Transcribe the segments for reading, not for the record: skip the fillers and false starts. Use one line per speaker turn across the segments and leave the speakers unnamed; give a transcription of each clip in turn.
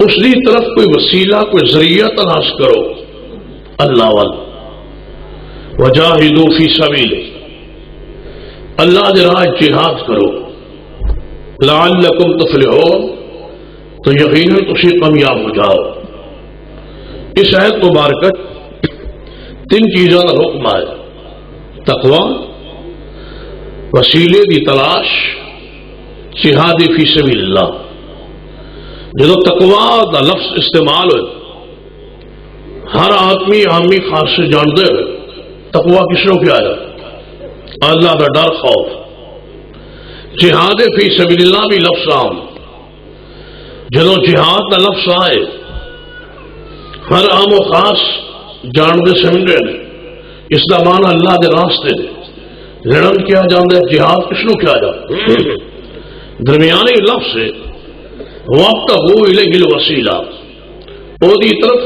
اس دی طرف کوئی وسیلہ کوئی ذریعہ تلاش کرو اللہ والا وجاہدوا فی سبیلہ اللہ دے راہ جہاد کرو لعلکم تفلحون تو یقیناً تسی کامیاب ہو جاؤ. اس آیت مبارکت تین چیزوں کا حکم ہے تقوی وسیلے دی تلاش جہاد فی سبیل اللہ. جدو تقوی دا لفظ استعمال ہوئے ہر آدمی عامی خاص سے جانتے ہوئے تقوی کس نے کیا ہے اللہ کا ڈر خوف. جہاد فی سبیل اللہ بھی لفظ عام جدو جہاد کا لفظ آئے ہر عام و خاص جانتے سمجھے نے اس کا معنی اللہ کے راستے لڑن کیا جاتا ہے. جہاد کس نے کیا جاتا درمیانی لفظ سے وابتغوا الیہ الوسیلہ وہ دی طرف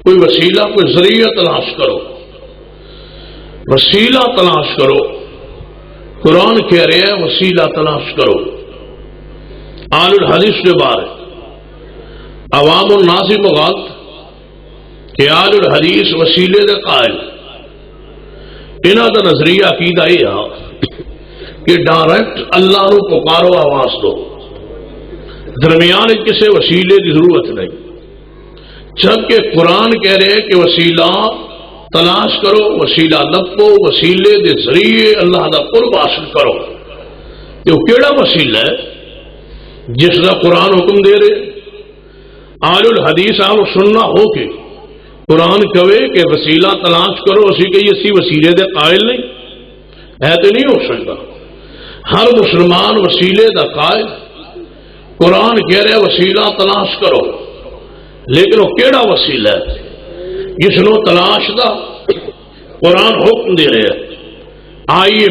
کوئی وسیلہ کوئی ذریعہ تلاش کرو وسیلہ تلاش کرو. قرآن کہہ رہے ہیں وسیلہ تلاش کرو. آل الحدیث کے بارے عوام الناس مغالط کہ آل الحدیث وسیلے دے قائل انہاں دا نظریہ عقیدہ یہ ہے کہ ڈائریکٹ اللہ نو پکارو آواز دو درمیان کسی وسیلے کی ضرورت نہیں. جبکہ قرآن کہہ رہے ہیں کہ وسیلہ تلاش کرو وسیلہ لپو وسیلے دے ذریعے اللہ دا قرب حاصل کرو. کہ وہ کیڑا وسیلہ ہے جس کا قرآن حکم دے رہے آل الحدیث آل سننا ہو کے قرآن کہے کہ وسیلہ تلاش کرو اسی کہ اسی وسیلے دے قائل نہیں ہے تو نہیں ہو سکتا. ہر مسلمان وسیلے دا قائل قرآن کہہ رہے وسیلہ تلاش کرو لیکن وہ کیڑا وسیلہ ہے جس نو تلاش دا قرآن حکم دے رہے آئیے